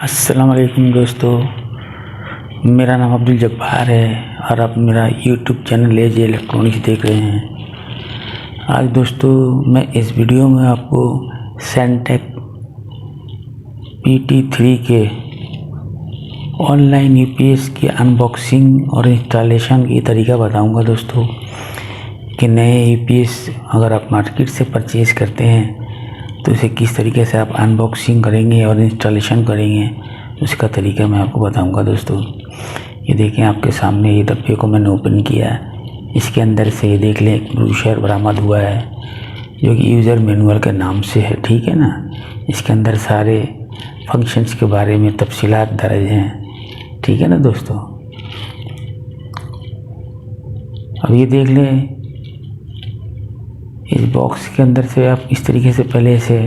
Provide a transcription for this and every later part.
अस्सलाम वालेकुम दोस्तों, मेरा नाम अब्दुल जब्बार है और आप मेरा यूट्यूब चैनल एजे इलेक्ट्रॉनिक्स देख रहे हैं। आज दोस्तों मैं इस वीडियो में आपको सैनटेक PT3 के ऑनलाइन यूपीएस की अनबॉक्सिंग और इंस्टॉलेशन की तरीका बताऊंगा दोस्तों कि नए यूपीएस अगर आप मार्केट से परचेज़ करते हैं तो इसे किस तरीके से आप अनबॉक्सिंग करेंगे और इंस्टॉलेशन करेंगे, उसका तरीका मैं आपको बताऊंगा दोस्तों। ये देखें आपके सामने, ये डब्बे को मैंने ओपन किया है। इसके अंदर से ये देख लें एक ब्रोशर बरामद हुआ है जो कि यूज़र मैनुअल के नाम से है, ठीक है ना। इसके अंदर सारे फंक्शंस के बारे में तफसीलात दर्ज हैं, ठीक है ना दोस्तों। अब ये देख लें, इस बॉक्स के अंदर से आप इस तरीके से पहले इसे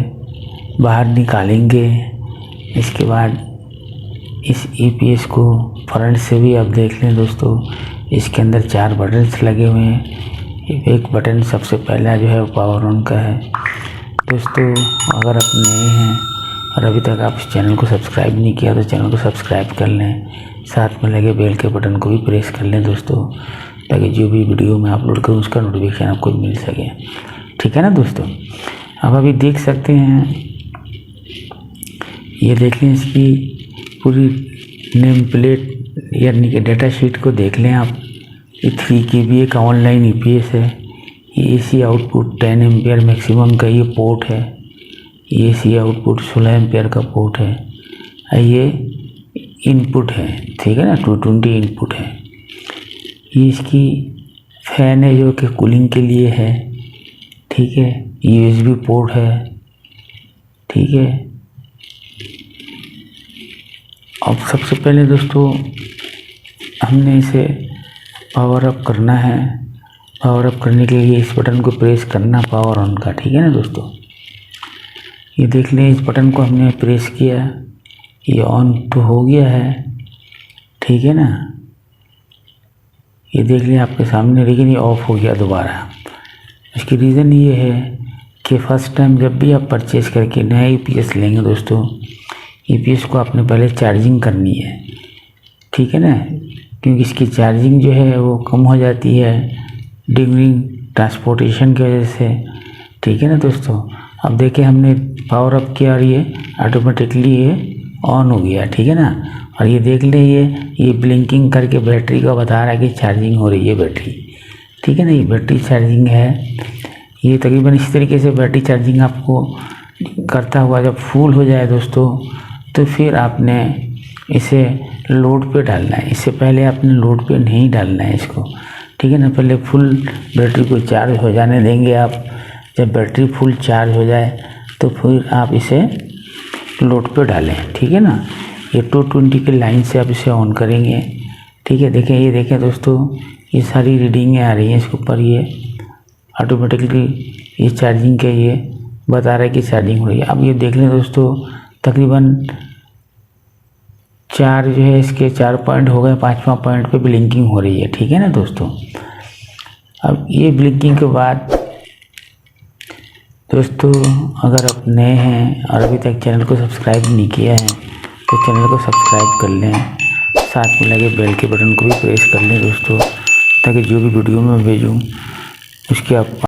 बाहर निकालेंगे। इसके बाद इस यूपीएस को फ्रंट से भी आप देख लें दोस्तों, इसके अंदर 4 बटन्स लगे हुए हैं। एक बटन सबसे पहला जो है वो पावर ऑन का है। दोस्तों अगर आप नए हैं और अभी तक आप इस चैनल को सब्सक्राइब नहीं किया तो चैनल को सब्सक्राइब कर लें, साथ में लगे बेल के बटन को भी प्रेस कर लें दोस्तों, ताकि जो भी वीडियो मैं अपलोड करूँ उसका नोटिफिकेशन आपको मिल सके, ठीक है ना दोस्तों। अब अभी देख सकते हैं, ये देख लें इसकी पूरी नेम प्लेट यानी कि डेटा शीट को देख लें आप। ये 3 kVA का ऑनलाइन यूपीएस है। ये AC आउटपुट 10 एम्पियर मैक्सिमम का ये पोर्ट है। ये AC आउटपुट 16 एम्पियर का पोर्ट है। ये इनपुट है, ठीक है ना, 220 इनपुट है। ये इसकी फैन है जो कि कूलिंग के लिए है, ठीक है। USB पोर्ट है, ठीक है। अब सबसे पहले दोस्तों हमने इसे पावर अप करना है। पावर अप करने के लिए इस बटन को प्रेस करना पावर ऑन का, ठीक है ना दोस्तों। ये देख लें, इस बटन को हमने प्रेस किया, ये ऑन तो हो गया है, ठीक है ना। ये देख लें आपके सामने, लेकिन ये ऑफ हो गया दोबारा। इसकी रीज़न ये है कि फ़र्स्ट टाइम जब भी आप परचेज़ करके नया यूपीएस लेंगे दोस्तों, यूपीएस को आपने पहले चार्जिंग करनी है, ठीक है ना, क्योंकि इसकी चार्जिंग जो है वो कम हो जाती है ड्यूरिंग ट्रांसपोर्टेशन की वजह से, ठीक है ना दोस्तों। अब देखिए हमने पावर अप किया और ये ऑटोमेटिकली ये ऑन हो गया, ठीक है ना। और ये देख लें, ये ब्लिंकिंग करके बैटरी का बता रहा है कि चार्जिंग हो रही है बैटरी, ठीक है ना। ये बैटरी चार्जिंग है। ये तकरीबन इस तरीके से बैटरी चार्जिंग आपको करता हुआ जब फुल हो जाए दोस्तों, तो फिर आपने इसे लोड पे डालना है। इससे पहले आपने लोड पे नहीं डालना है इसको, ठीक है ना। पहले फुल बैटरी को चार्ज हो जाने देंगे आप। जब बैटरी फुल चार्ज हो जाए तो फिर आप इसे लोड पे डालें, ठीक है ना। ये 220 की लाइन से आप इसे ऑन करेंगे, ठीक है। देखें, ये देखें दोस्तों, ये सारी रीडिंगें आ रही हैं इसके ऊपर। ये ऑटोमेटिकली ये चार्जिंग के ये बता रहा है कि चार्जिंग हो रही है। अब ये देख लें दोस्तों, तकरीबन 4 जो है इसके 4 पॉइंट हो गए, 5वां पॉइंट पे ब्लिंकिंग हो रही है, ठीक है ना दोस्तों। अब ये ब्लिंकिंग के बाद दोस्तों अगर आप नए हैं और अभी तक चैनल को सब्सक्राइब नहीं किया है तो चैनल को सब्सक्राइब कर लें, साथ में लगे बेल के बटन को भी प्रेस कर लें दोस्तों, ताकि जो भी वीडियो मैं भेजूँ उसकी आप